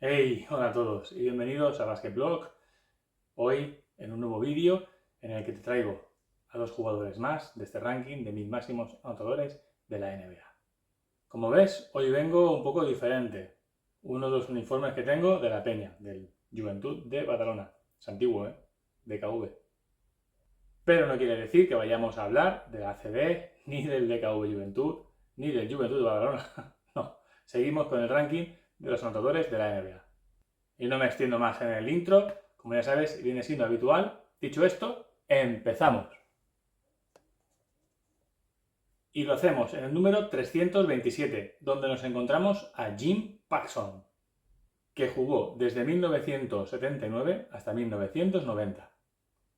Hey, hola a todos y bienvenidos a Basket Blog. Hoy en un nuevo vídeo en el que te traigo a dos jugadores más de este ranking de mis máximos anotadores de la NBA. Como ves, hoy vengo un poco diferente. Uno de los uniformes que tengo de la Peña, del Juventud de Badalona. Es antiguo, ¿eh? DKV. Pero no quiere decir que vayamos a hablar de la ACB, ni del DKV Juventud, ni del Juventud de Badalona. No, seguimos con el ranking de los anotadores de la NBA. Y no me extiendo más en el intro, como ya sabes, viene siendo habitual. Dicho esto, empezamos. Y lo hacemos en el número 327, donde nos encontramos a Jim Paxson, que jugó desde 1979 hasta 1990.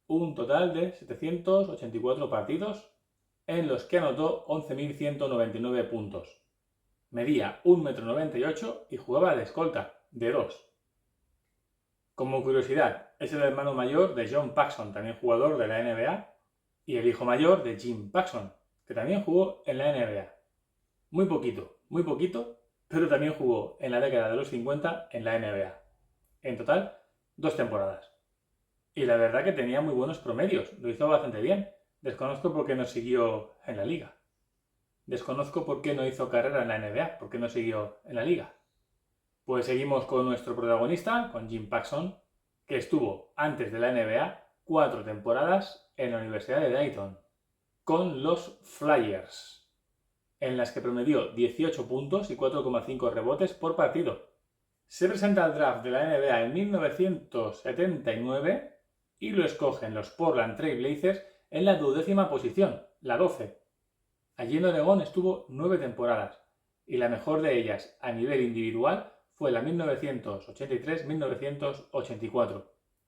Un total de 784 partidos en los que anotó 11.199 puntos. Medía 1,98 m y jugaba de escolta, de 2. Como curiosidad, es el hermano mayor de John Paxson, también jugador de la NBA, y el hijo mayor de Jim Paxson, que también jugó en la NBA. Muy poquito, pero también jugó en la década de los 50 en la NBA. En total, 2 temporadas. Y la verdad que tenía muy buenos promedios, lo hizo bastante bien. Desconozco por qué no siguió en la liga. Desconozco por qué no hizo carrera en la NBA, por qué no siguió en la liga. Pues seguimos con nuestro protagonista, con Jim Paxson, que estuvo antes de la NBA 4 temporadas en la Universidad de Dayton, con los Flyers, en las que promedió 18 puntos y 4,5 rebotes por partido. Se presenta al draft de la NBA en 1979 y lo escogen los Portland Trail Blazers en la 12ª posición, la 12. Allí en Oregón estuvo 9 temporadas y la mejor de ellas a nivel individual fue la 1983-1984,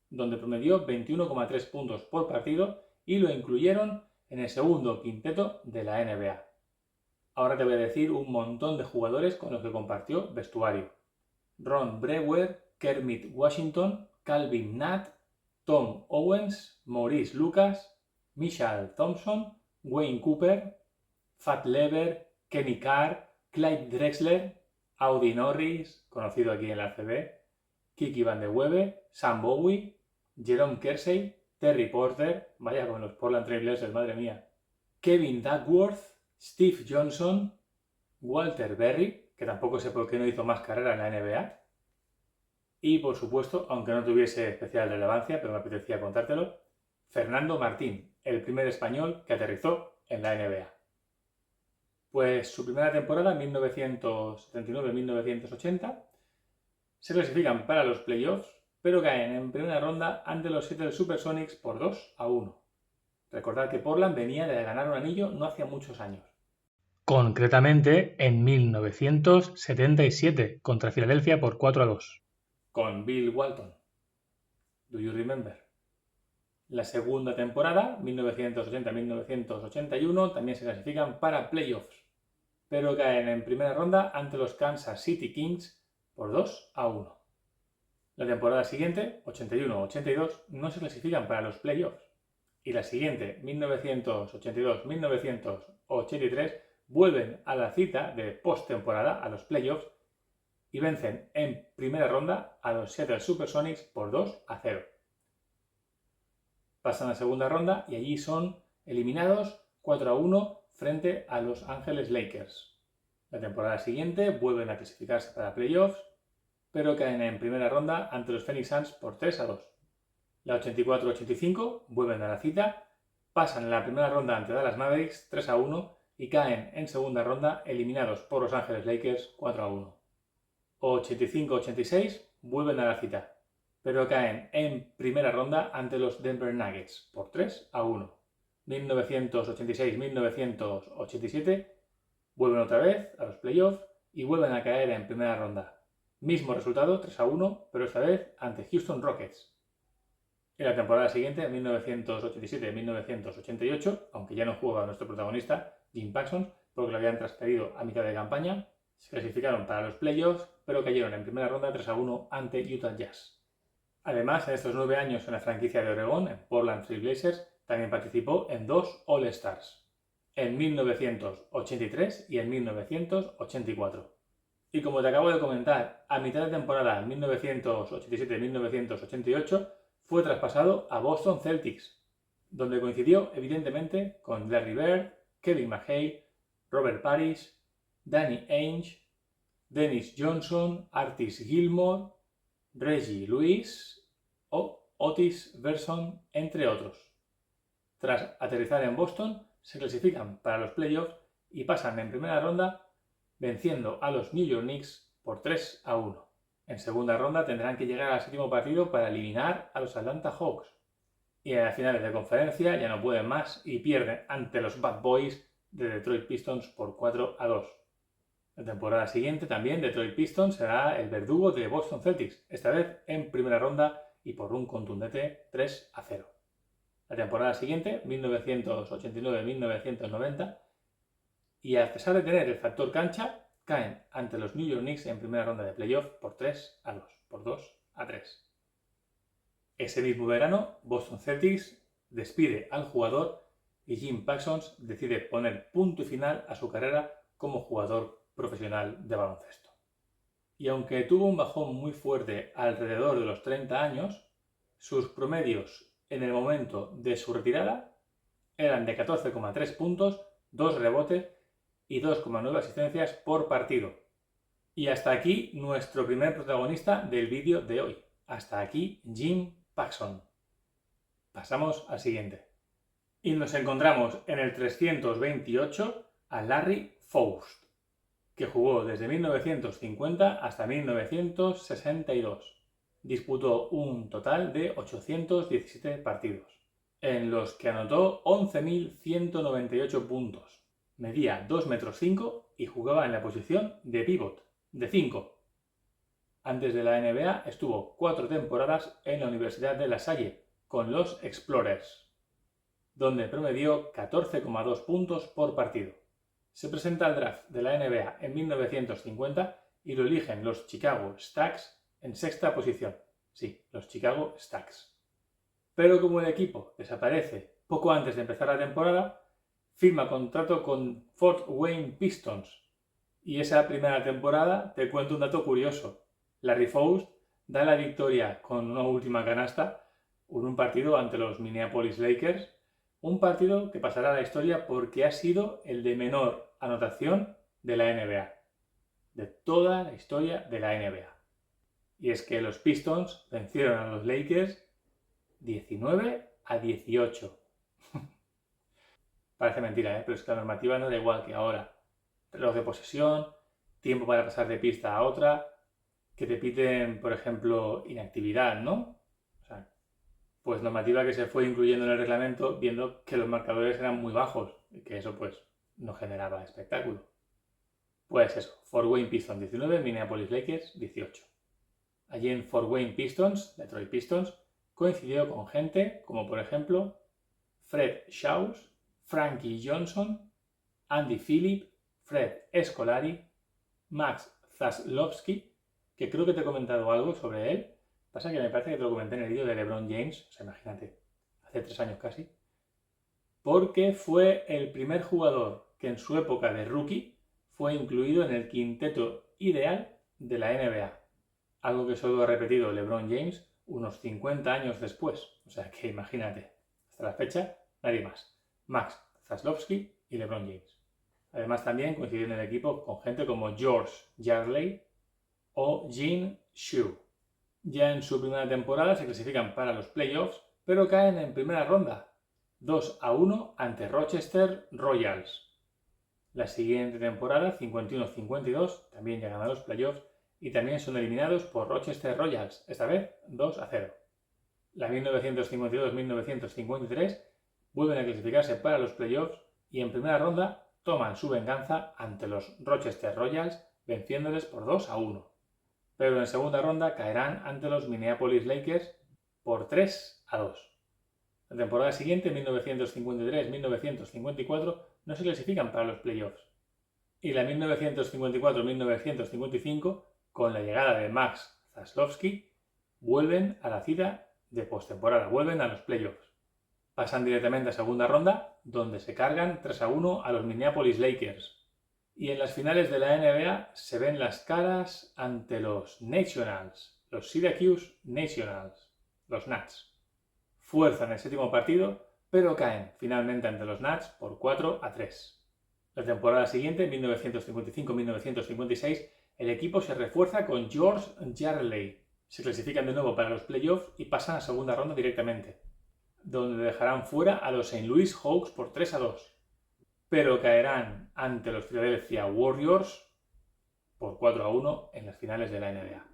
donde promedió 21,3 puntos por partido y lo incluyeron en el segundo quinteto de la NBA. Ahora te voy a decir un montón de jugadores con los que compartió vestuario. Ron Brewer, Kermit Washington, Calvin Nutt, Tom Owens, Maurice Lucas, Michael Thompson, Wayne Cooper, Fat Lever, Kenny Carr, Clyde Drexler, Audie Norris, conocido aquí en la ACB, Kiki Van de Webe, Sam Bowie, Jerome Kersey, Terry Porter, vaya con los Portland Trail Blazers, madre mía, Kevin Duckworth, Steve Johnson, Walter Berry, que tampoco sé por qué no hizo más carrera en la NBA, y por supuesto, aunque no tuviese especial relevancia, pero me apetecía contártelo, Fernando Martín, el primer español que aterrizó en la NBA. Pues su primera temporada, 1979-1980, se clasifican para los playoffs, pero caen en primera ronda ante los Seattle Supersonics por 2-1. Recordad que Portland venía de ganar un anillo no hacía muchos años. Concretamente en 1977 contra Filadelfia por 4-2, con Bill Walton. Do you remember? La segunda temporada, 1980-1981, también se clasifican para playoffs, pero caen en primera ronda ante los Kansas City Kings por 2-1. La temporada siguiente, 81-82, no se clasifican para los playoffs. Y la siguiente, 1982-1983, vuelven a la cita de postemporada, a los playoffs, y vencen en primera ronda a los Seattle Supersonics por 2-0. Pasan a segunda ronda y allí son eliminados 4-1 frente a Los Ángeles Lakers. La temporada siguiente vuelven a clasificarse para playoffs, pero caen en primera ronda ante los Phoenix Suns por 3-2. La 84-85 vuelven a la cita, pasan en la primera ronda ante Dallas Mavericks 3-1 y caen en segunda ronda eliminados por Los Ángeles Lakers 4-1. 85-86 vuelven a la cita, pero caen en primera ronda ante los Denver Nuggets por 3-1. 1986-1987 vuelven otra vez a los playoffs y vuelven a caer en primera ronda. Mismo resultado, 3-1, pero esta vez ante Houston Rockets. En la temporada siguiente, 1987-1988, aunque ya no jugaba nuestro protagonista, Jim Paxson, porque lo habían transferido a mitad de campaña, se clasificaron para los playoffs, pero cayeron en primera ronda 3-1 ante Utah Jazz. Además, en estos 9 años en la franquicia de Oregón, en Portland Trail Blazers, también participó en 2 All-Stars, en 1983 y en 1984. Y como te acabo de comentar, a mitad de temporada 1987-1988 fue traspasado a Boston Celtics, donde coincidió evidentemente con Larry Bird, Kevin McHale, Robert Parrish, Danny Ainge, Dennis Johnson, Artis Gilmore, Reggie Lewis o Otis Verson, entre otros. Tras aterrizar en Boston, se clasifican para los playoffs y pasan en primera ronda venciendo a los New York Knicks por 3-1. En segunda ronda tendrán que llegar al séptimo partido para eliminar a los Atlanta Hawks. Y en las finales de conferencia ya no pueden más y pierden ante los Bad Boys de Detroit Pistons por 4-2. La temporada siguiente también Detroit Pistons será el verdugo de Boston Celtics, esta vez en primera ronda y por un contundente 3-0. La temporada siguiente, 1989-1990, y a pesar de tener el factor cancha, caen ante los New York Knicks en primera ronda de playoff por 3-2, por 2-3. Ese mismo verano, Boston Celtics despide al jugador y Jim Parsons decide poner punto y final a su carrera como jugador profesional de baloncesto. Y aunque tuvo un bajón muy fuerte alrededor de los 30 años, sus promedios en el momento de su retirada eran de 14,3 puntos, 2 rebotes y 2,9 asistencias por partido. Y hasta aquí nuestro primer protagonista del vídeo de hoy. Hasta aquí Jim Paxson. Pasamos al siguiente. Y nos encontramos en el 328 a Larry Faust, que jugó desde 1950 hasta 1962. Disputó un total de 817 partidos, en los que anotó 11.198 puntos. Medía 2,5 metros y jugaba en la posición de pívot, de 5. Antes de la NBA estuvo 4 temporadas en la Universidad de La Salle con los Explorers, donde promedió 14,2 puntos por partido. Se presenta al draft de la NBA en 1950 y lo eligen los Chicago Stacks en sexta posición. Sí, los Chicago Stacks. Pero como el equipo desaparece poco antes de empezar la temporada, firma contrato con Fort Wayne Pistons. Y esa primera temporada, te cuento un dato curioso. Larry Faust da la victoria con una última canasta en un partido ante los Minneapolis Lakers. Un partido que pasará a la historia porque ha sido el de menor anotación de la NBA. De toda la historia de la NBA. Y es que los Pistons vencieron a los Lakers 19-18. Parece mentira, pero es que la normativa no era igual que ahora. Reloj de posesión, tiempo para pasar de pista a otra, que te piden, por ejemplo, inactividad, ¿no? O sea, pues normativa que se fue incluyendo en el reglamento viendo que los marcadores eran muy bajos y que eso pues no generaba espectáculo. Pues eso, Fort Wayne Pistons 19, Minneapolis Lakers 18. Allí en Fort Wayne Pistons, Detroit Pistons, coincidió con gente como por ejemplo Fred Shaws, Frankie Johnson, Andy Phillip, Fred Scolari, Max Zaslovsky, que creo que te he comentado algo sobre él. Pasa que me parece que te lo comenté en el vídeo de LeBron James, o sea, imagínate, hace 3 años casi. Porque fue el primer jugador que en su época de rookie fue incluido en el quinteto ideal de la NBA. Algo que solo ha repetido LeBron James unos 50 años después. O sea que imagínate, hasta la fecha, nadie más. Max Zaslovsky y LeBron James. Además también coincidió en el equipo con gente como George Yardley o Gene Shue. Ya en su primera temporada se clasifican para los playoffs, pero caen en primera ronda, 2-1 ante Rochester Royals. La siguiente temporada, 51-52, también llegan a los playoffs y también son eliminados por Rochester Royals, esta vez 2-0. La 1952-1953 vuelven a clasificarse para los playoffs y en primera ronda toman su venganza ante los Rochester Royals venciéndoles por 2-1. Pero en segunda ronda caerán ante los Minneapolis Lakers por 3-2. La temporada siguiente, 1953-1954, no se clasifican para los playoffs. Y la 1954-1955, con la llegada de Max Zaslovsky, vuelven a la cita de postemporada, vuelven a los playoffs. Pasan directamente a segunda ronda, donde se cargan 3-1 a los Minneapolis Lakers. Y en las finales de la NBA se ven las caras ante los Nationals, los Syracuse Nationals, los Nats. Fuerzan el séptimo partido, pero caen finalmente ante los Nats por 4-3. La temporada siguiente, 1955-1956, el equipo se refuerza con George Yarley. Se clasifican de nuevo para los playoffs y pasan a segunda ronda directamente, donde dejarán fuera a los St. Louis Hawks por 3-2, pero caerán ante los Philadelphia Warriors por 4-1 en las finales de la NBA.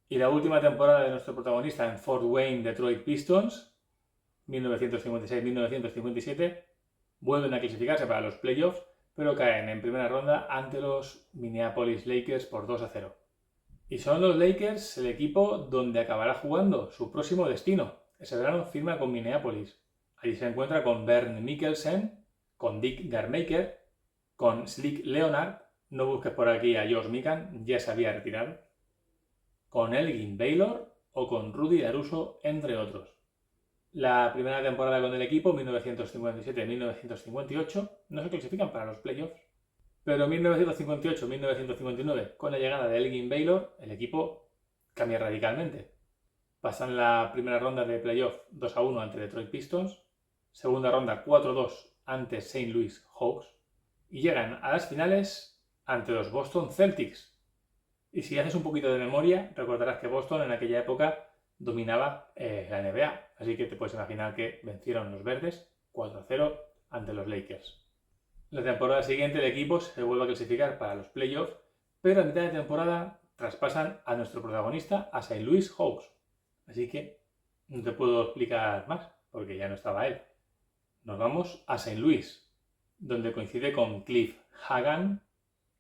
Y la última temporada de nuestro protagonista en Fort Wayne, Detroit Pistons, 1956-1957, vuelven a clasificarse para los playoffs, pero caen en primera ronda ante los Minneapolis Lakers por 2-0. Y son los Lakers el equipo donde acabará jugando su próximo destino. Ese verano firma con Minneapolis. Allí se encuentra con Bernd Mikkelsen, con Dick Garmaker, con Slick Leonard, no busques por aquí a Josh Mikan, ya se había retirado, con Elgin Baylor o con Rudy Larusso, entre otros. La primera temporada con el equipo, 1957-1958, no se clasifican para los playoffs. Pero en 1958-1959, con la llegada de Elgin Baylor, el equipo cambia radicalmente. Pasan la primera ronda de playoff 2-1 ante Detroit Pistons, segunda ronda 4-2 ante St. Louis Hawks y llegan a las finales ante los Boston Celtics. Y si haces un poquito de memoria, recordarás que Boston en aquella época dominaba la NBA, así que te puedes imaginar que vencieron los verdes 4-0 ante los Lakers. La temporada siguiente el equipo se vuelve a clasificar para los playoffs, pero a mitad de temporada traspasan a nuestro protagonista a St. Louis Hawks. Así que no te puedo explicar más, porque ya no estaba él. Nos vamos a St. Louis, donde coincide con Cliff Hagan,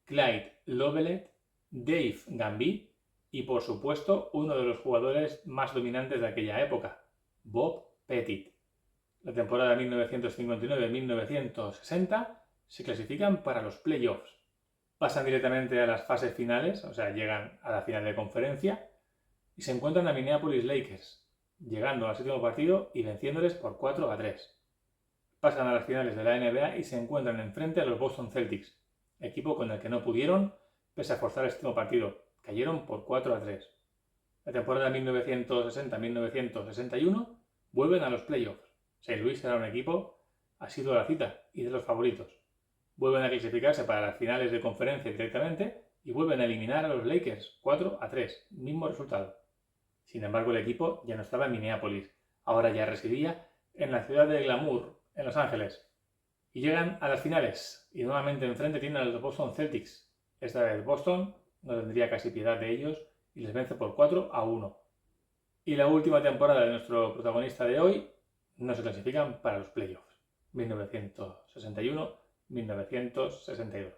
Clyde Lovelet, Dave Gambit y, por supuesto, uno de los jugadores más dominantes de aquella época, Bob Pettit. La temporada 1959-1960 se clasifican para los playoffs. Pasan directamente a las fases finales, o sea, llegan a la final de conferencia y se encuentran a Minneapolis Lakers, llegando al séptimo partido y venciéndoles por 4-3. Pasan a las finales de la NBA y se encuentran enfrente a los Boston Celtics, equipo con el que no pudieron, pese a forzar el séptimo partido. Cayeron por 4-3. La temporada 1960-1961 vuelven a los playoffs. St. Louis era un equipo asiduo a la cita y de los favoritos. Vuelven a clasificarse para las finales de conferencia directamente y vuelven a eliminar a los Lakers 4-3, mismo resultado. Sin embargo, el equipo ya no estaba en Minneapolis, ahora ya residía en la ciudad de Glamour, en Los Ángeles. Y llegan a las finales y nuevamente enfrente tienen a los Boston Celtics. Esta vez Boston no tendría casi piedad de ellos y les vence por 4-1. Y la última temporada de nuestro protagonista de hoy no se clasifican para los playoffs. 1961-1962.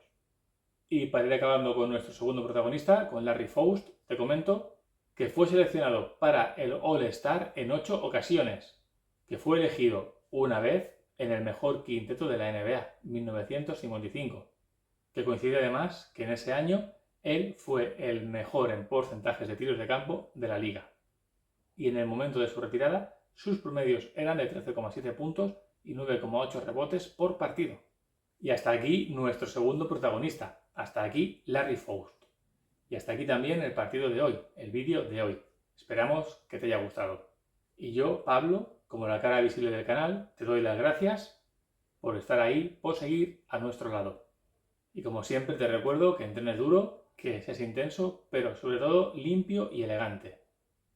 Y para ir acabando con nuestro segundo protagonista, con Larry Faust, te comento que fue seleccionado para el All-Star en 8 ocasiones, que fue elegido una vez en el mejor quinteto de la NBA, 1955, que coincide además que en ese año él fue el mejor en porcentajes de tiros de campo de la liga. Y en el momento de su retirada, sus promedios eran de 13,7 puntos y 9,8 rebotes por partido. Y hasta aquí nuestro segundo protagonista, hasta aquí Larry Faust. Y hasta aquí también el partido de hoy, el vídeo de hoy. Esperamos que te haya gustado. Y yo, Pablo, como la cara visible del canal, te doy las gracias por estar ahí, por seguir a nuestro lado. Y como siempre te recuerdo que entrenes duro, que seas intenso, pero sobre todo limpio y elegante.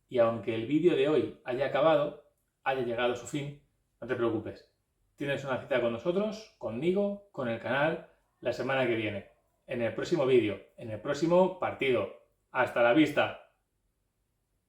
Y aunque el vídeo de hoy haya acabado, haya llegado a su fin, no te preocupes. Tienes una cita con nosotros, conmigo, con el canal, la semana que viene. En el próximo vídeo, en el próximo partido. ¡Hasta la vista!